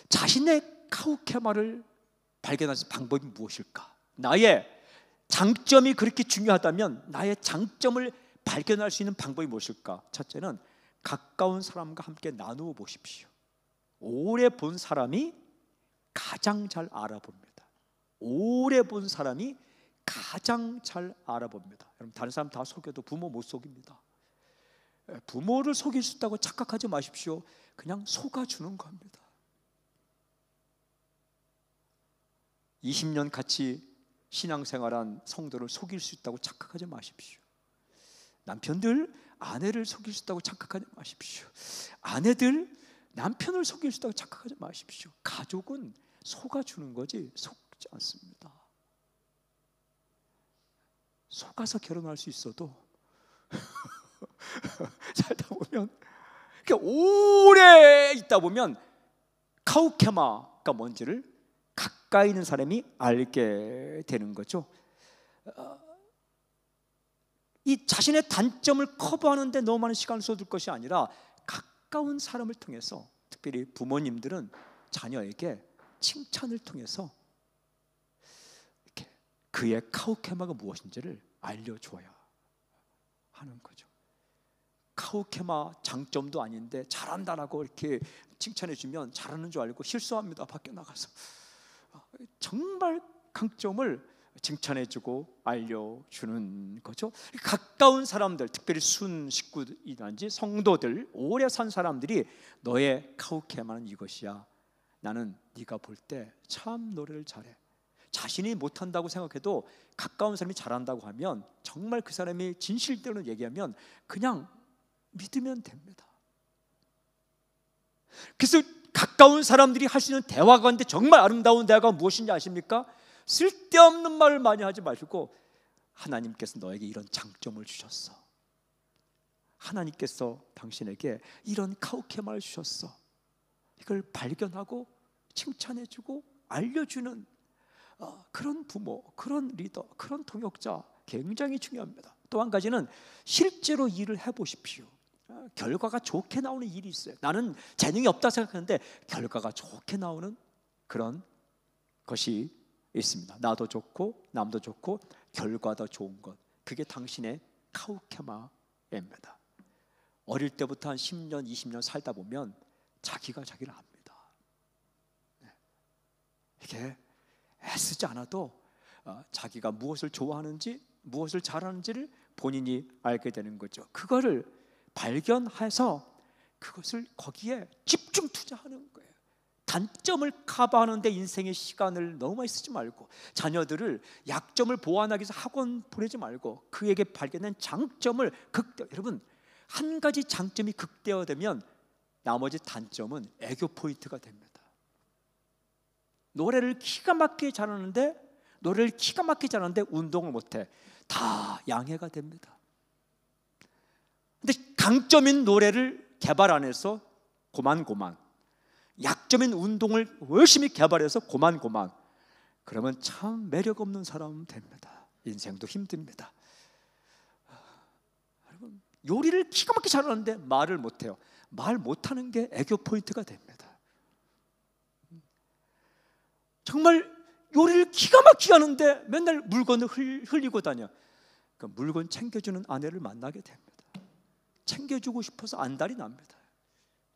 자신의 카우케마를 발견할 수 있는 방법이 무엇일까? 나의 장점이 그렇게 중요하다면 나의 장점을 발견할 수 있는 방법이 무엇일까? 첫째는 가까운 사람과 함께 나누어 보십시오. 오래 본 사람이 가장 잘 알아봅니다. 오래 본 사람이 가장 잘 알아봅니다. 여러분, 다른 사람 다 속여도 부모 못 속입니다. 부모를 속일 수 있다고 착각하지 마십시오. 그냥 속아주는 겁니다. 20년 같이 신앙생활한 성도를 속일 수 있다고 착각하지 마십시오. 남편들 아내를 속일 수 있다고 착각하지 마십시오. 아내들 남편을 속일 수 있다고 착각하지 마십시오. 가족은 속아주는 거지 속지 않습니다. 속아서 결혼할 수 있어도 살다 보면, 오래 있다 보면 카우케마가 뭔지를 가까이 있는 사람이 알게 되는 거죠. 이 자신의 단점을 커버하는 데 너무 많은 시간을 쏟을 것이 아니라 가까운 사람을 통해서, 특별히 부모님들은 자녀에게 칭찬을 통해서 이렇게 그의 카우케마가 무엇인지를 알려줘야 하는 거죠. 카우케마 장점도 아닌데 잘한다라고 이렇게 칭찬해주면 잘하는 줄 알고 실수합니다. 밖에 나가서. 정말 강점을 칭찬해주고 알려주는 거죠. 가까운 사람들, 특별히 순 식구이든지 성도들, 오래 산 사람들이 너의 카우케마는 이것이야. 나는 네가 볼 때 참 노래를 잘해. 자신이 못한다고 생각해도 가까운 사람이 잘한다고 하면 정말 그 사람이 진실대로 얘기하면 그냥 믿으면 됩니다. 그래서 가까운 사람들이 할 수 있는 대화 가운데 정말 아름다운 대화가 무엇인지 아십니까? 쓸데없는 말을 많이 하지 마시고 하나님께서 너에게 이런 장점을 주셨어. 하나님께서 당신에게 이런 카우케마를 주셨어. 이걸 발견하고 칭찬해주고 알려주는 그런 부모, 그런 리더, 그런 통역자 굉장히 중요합니다. 또 한 가지는 실제로 일을 해보십시오. 결과가 좋게 나오는 일이 있어요. 나는 재능이 없다 생각하는데 결과가 좋게 나오는 그런 것이 있습니다. 나도 좋고 남도 좋고 결과도 좋은 것, 그게 당신의 카우케마입니다. 어릴 때부터 한 10년, 20년 살다 보면 자기가 자기를 압니다. 이게 애쓰지 않아도 자기가 무엇을 좋아하는지, 무엇을 잘하는지를 본인이 알게 되는 거죠. 그거를 발견해서 그것을 거기에 집중 투자하는 거예요. 단점을 커버하는데 인생의 시간을 너무 많이 쓰지 말고, 자녀들을 약점을 보완하기 위해서 학원 보내지 말고 그에게 발견된 장점을 여러분, 한 가지 장점이 극대화되면 나머지 단점은 애교 포인트가 됩니다. 노래를 기가 막히게 잘하는데 운동을 못해. 다 양해가 됩니다. 근데 강점인 노래를 개발 안 해서 고만고만, 약점인 운동을 열심히 개발해서 고만고만, 그러면 참 매력 없는 사람은 됩니다. 인생도 힘듭니다. 여러분, 요리를 기가 막히게 잘하는데 말을 못해요. 말 못하는 게 애교 포인트가 됩니다. 정말 요리를 기가 막히게 하는데 맨날 물건을 흘리고 다녀. 그 물건 챙겨주는 아내를 만나게 됩니다. 챙겨주고 싶어서 안달이 납니다.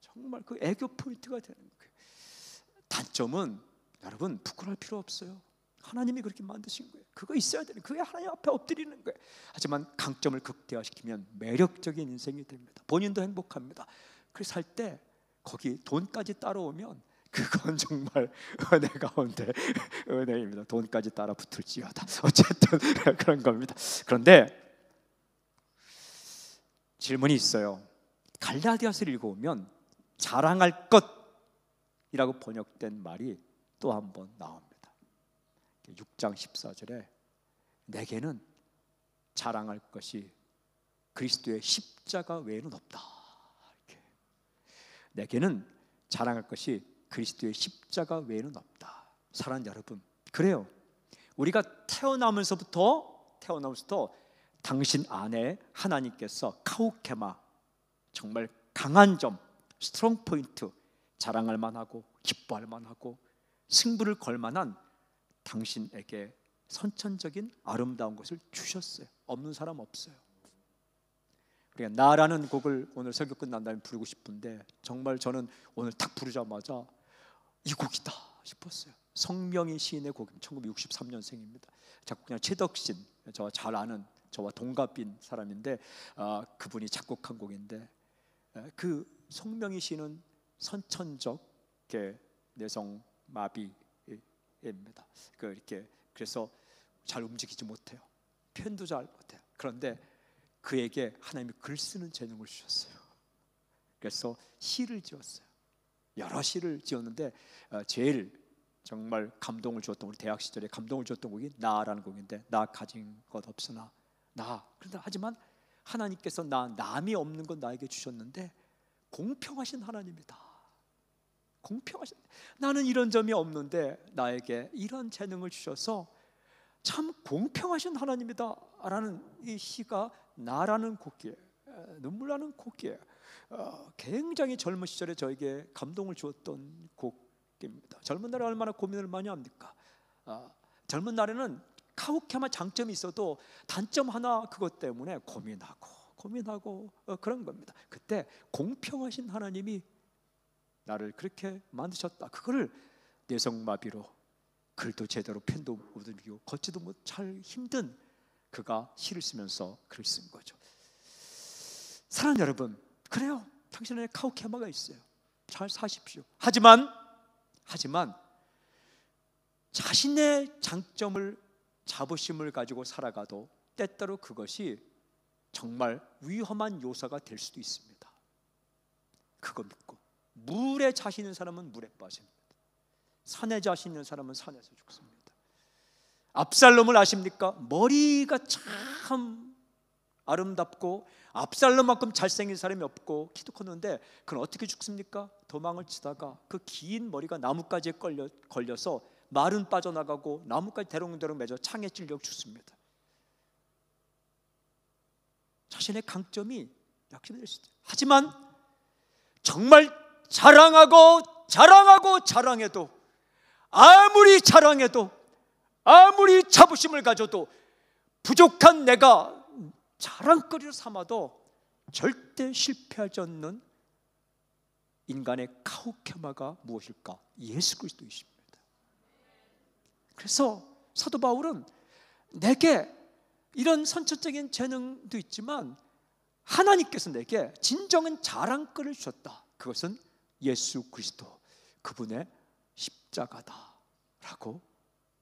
정말 그 애교 포인트가 되는 거예요. 단점은 여러분 부끄러울 필요 없어요. 하나님이 그렇게 만드신 거예요. 그거 있어야 되는, 그게 하나님 앞에 엎드리는 거예요. 하지만 강점을 극대화시키면 매력적인 인생이 됩니다. 본인도 행복합니다. 그래서 살 때 거기 돈까지 따라오면 그건 정말 은혜 가운데 은혜입니다. 돈까지 따라 붙을지어다. 어쨌든 그런 겁니다. 그런데 질문이 있어요. 갈라디아서를 읽어보면 자랑할 것이라고 번역된 말이 또 한 번 나옵니다. 6장 14절에 내게는 자랑할 것이 그리스도의 십자가 외에는 없다. 이렇게. 내게는 자랑할 것이 그리스도의 십자가 외에는 없다. 사랑하는 여러분, 그래요. 우리가 태어나면서부터 당신 안에 하나님께서 카우케마, 정말 강한 점, 스트롱 포인트, 자랑할 만하고 기뻐할 만하고 승부를 걸 만한 당신에게 선천적인 아름다운 것을 주셨어요. 없는 사람 없어요. 우리가 나라는 곡을 오늘 설교 끝난 다음에 부르고 싶은데 정말 저는 오늘 딱 부르자마자 이 곡이다 싶었어요. 성명희 시인의 곡입니다. 1963년생입니다. 작곡가 최덕신, 저와 잘 아는, 저와 동갑인 사람인데 그분이 작곡한 곡인데, 그 성명희 시인은 선천적 내성 마비입니다. 그래서 잘 움직이지 못해요. 표현도 잘 못해요. 그런데 그에게 하나님이 글 쓰는 재능을 주셨어요. 그래서 시를 지었어요. 여러 시를 지었는데 제일 정말 감동을 주었던, 우리 대학 시절에 감동을 주었던 곡이 나라는 곡인데, 나 가진 것 없으나 나, 그런데 하지만 하나님께서 남이 없는 건 나에게 주셨는데 공평하신 하나님이다. 공평하신, 나는 이런 점이 없는데 나에게 이런 재능을 주셔서 참 공평하신 하나님이다 라는 이 시가 나라는 곡이에요. 눈물 나는 곡이에요. 굉장히 젊은 시절에 저에게 감동을 주었던 곡입니다. 젊은 날에 얼마나 고민을 많이 합니까? 젊은 날에는 카우케마 장점이 있어도 단점 하나 그것 때문에 고민하고 그런 겁니다. 그때 공평하신 하나님이 나를 그렇게 만드셨다. 그거를 내성마비로 글도 제대로 펜도 못 움직이고 걷지도 잘 힘든 그가 시를 쓰면서 글을 쓴 거죠. 사랑하는 여러분, 그래요. 당신의 카우케마가 있어요. 잘 사십시오. 하지만 자신의 장점을, 자부심을 가지고 살아가도 때때로 그것이 정말 위험한 요소가 될 수도 있습니다. 그거 믿고, 물에 자신 있는 사람은 물에 빠집니다. 산에 자신 있는 사람은 산에서 죽습니다. 압살롬을 아십니까? 머리가 참 아름답고 압살롬만큼 잘생긴 사람이 없고 키도 컸는데 그는 어떻게 죽습니까? 도망을 치다가 그 긴 머리가 나뭇가지에 걸려서 말은 빠져나가고 나뭇가지 대롱대롱 맺어 창에 찔려 죽습니다. 자신의 강점이 약점이 될 수 있어요. 하지만 정말 자랑해도 아무리 자랑해도 아무리 자부심을 가져도 부족한 내가 자랑거리로 삼아도 절대 실패하지 않는 인간의 카우케마가 무엇일까? 예수 그리스도이십니다. 그래서 사도 바울은 내게 이런 선천적인 재능도 있지만 하나님께서 내게 진정한 자랑거리를 주셨다. 그것은 예수 그리스도, 그분의 십자가다라고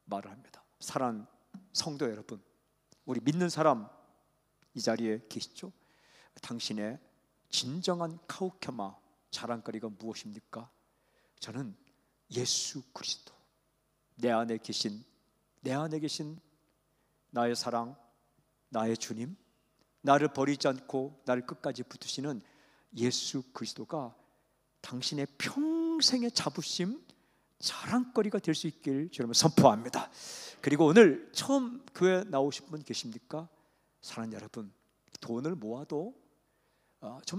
말을 합니다. 사랑하는 성도 여러분, 우리 믿는 사람 이 자리에 계시죠? 당신의 진정한 카우케마, 자랑거리가 무엇입니까? 저는 예수 그리스도, 내 안에 계신 나의 사랑, 나의 주님, 나를 버리지 않고 나를 끝까지 붙드시는 예수 그리스도가 당신의 평생의 자부심, 자랑거리가 될 수 있길 여러분 선포합니다. 그리고 오늘 처음 교회 나오신 분 계십니까? 사랑하는 여러분, 돈을 모아도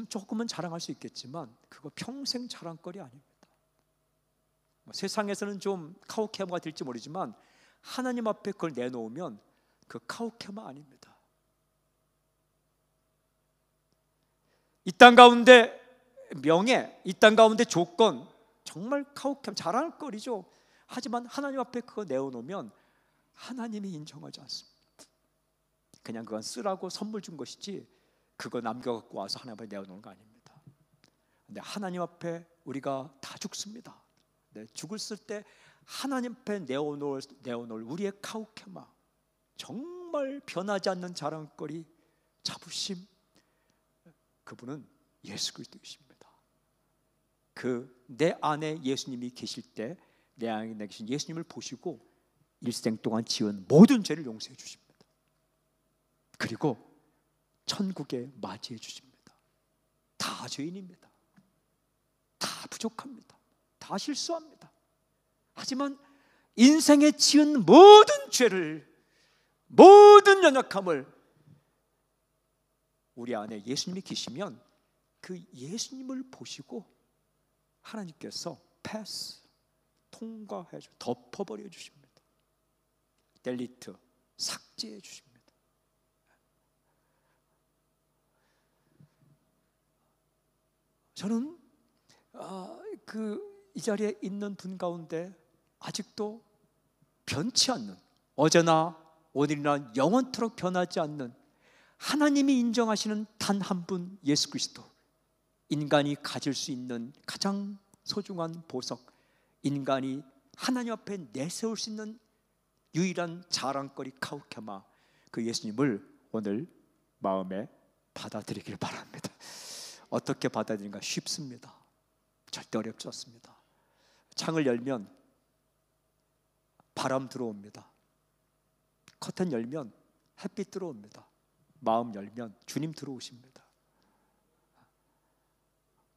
조금은 자랑할 수 있겠지만 그거 평생 자랑거리 아닙니다. 세상에서는 좀 카우케마가 될지 모르지만 하나님 앞에 그걸 내놓으면 그 카우케마 아닙니다. 이 땅 가운데 명예, 이 땅 가운데 조건, 정말 카우케마, 자랑거리죠. 하지만 하나님 앞에 그거 내어놓으면 하나님이 인정하지 않습니다. 그냥 그건 쓰라고 선물 준 것이지 그거 남겨갖고 와서 하나님 앞에 내어놓는 거 아닙니다. 근데 하나님 앞에 우리가 다 죽습니다. 죽을 때 하나님 앞에 내어놓을 우리의 카우케마, 정말 변하지 않는 자랑거리, 자부심, 그분은 예수 그리스도이십니다. 내 안에 예수님이 계실 때 내 안에 계신 예수님을 보시고 일생 동안 지은 모든 죄를 용서해 주십니다. 그리고 천국에 맞이해 주십니다. 다 죄인입니다. 다 부족합니다. 다 실수합니다. 하지만 인생에 지은 모든 죄를, 모든 연약함을 우리 안에 예수님이 계시면 그 예수님을 보시고 하나님께서 패스, 통과해 주, 덮어버려 주십니다. 델리트, 삭제해 주십니다. 저는 이 자리에 있는 분 가운데 아직도 변치 않는, 어제나 오늘이나 영원토록 변하지 않는 하나님이 인정하시는 단 한 분, 예수 그리스도, 인간이 가질 수 있는 가장 소중한 보석, 인간이 하나님 앞에 내세울 수 있는 유일한 자랑거리 카우케마, 그 예수님을 오늘 마음에 받아들이길 바랍니다. 어떻게 받아들인가? 쉽습니다. 절대 어렵지 않습니다. 창을 열면 바람 들어옵니다. 커튼 열면 햇빛 들어옵니다. 마음 열면 주님 들어오십니다.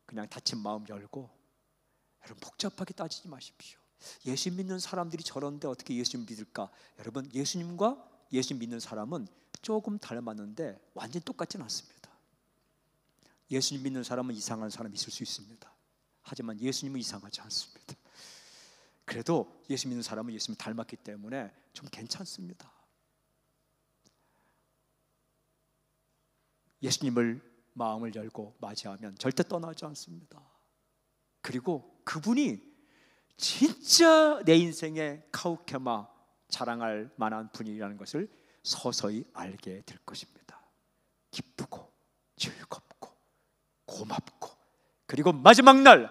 그냥 닫힌 마음 열고, 여러분 복잡하게 따지지 마십시오. 예수 믿는 사람들이 저런데 어떻게 예수님 믿을까? 여러분, 예수님과 예수 믿는 사람은 조금 닮았는데 완전히 똑같지는 않습니다. 예수님 믿는 사람은 이상한 사람이 있을 수 있습니다. 하지만 예수님은 이상하지 않습니다. 그래도 예수 믿는 사람은 예수님 닮았기 때문에 좀 괜찮습니다. 예수님을 마음을 열고 맞이하면 절대 떠나지 않습니다. 그리고 그분이 진짜 내 인생의 카우케마, 자랑할 만한 분이라는 것을 서서히 알게 될 것입니다. 기쁘고 즐겁고 고맙고, 그리고 마지막 날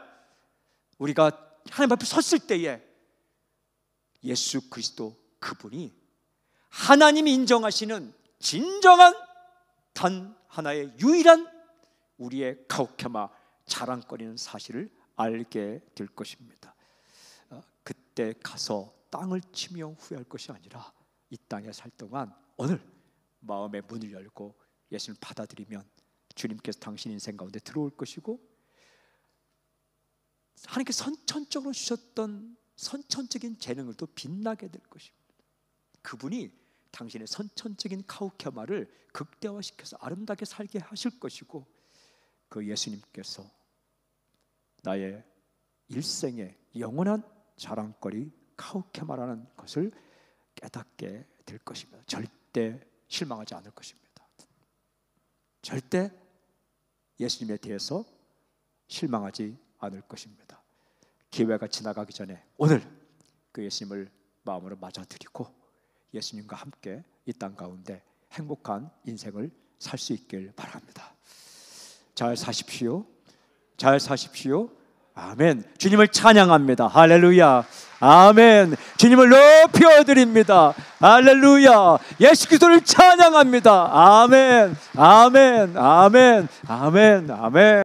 우리가 하나님 앞에 섰을 때에 예수 그리스도 그분이 하나님이 인정하시는 진정한 단 하나의 유일한 우리의 가혹해마 자랑거리는 사실을 알게 될 것입니다. 그때 가서 땅을 치며 후회할 것이 아니라 이 땅에 살 동안 오늘 마음의 문을 열고 예수를 받아들이면 주님께서 당신 인생 가운데 들어올 것이고, 하나님께서 선천적으로 주셨던 선천적인 재능을 또 빛나게 될 것입니다. 그분이 당신의 선천적인 카우케마를 극대화시켜서 아름답게 살게 하실 것이고, 그 예수님께서 나의 일생의 영원한 자랑거리 카우케마라는 것을 깨닫게 될 것입니다. 절대 실망하지 않을 것입니다. 절대 예수님에 대해서 실망하지 않을 것입니다. 기회가 지나가기 전에 오늘 그 예수님을 마음으로 맞아들이고 예수님과 함께 이 땅 가운데 행복한 인생을 살 수 있길 바랍니다. 잘 사십시오. 잘 사십시오. 아멘. 주님을 찬양합니다. 할렐루야. 아멘. 주님을 높여드립니다. 할렐루야. 예수 그리스도를 찬양합니다. 아멘. 아멘. 아멘. 아멘. 아멘.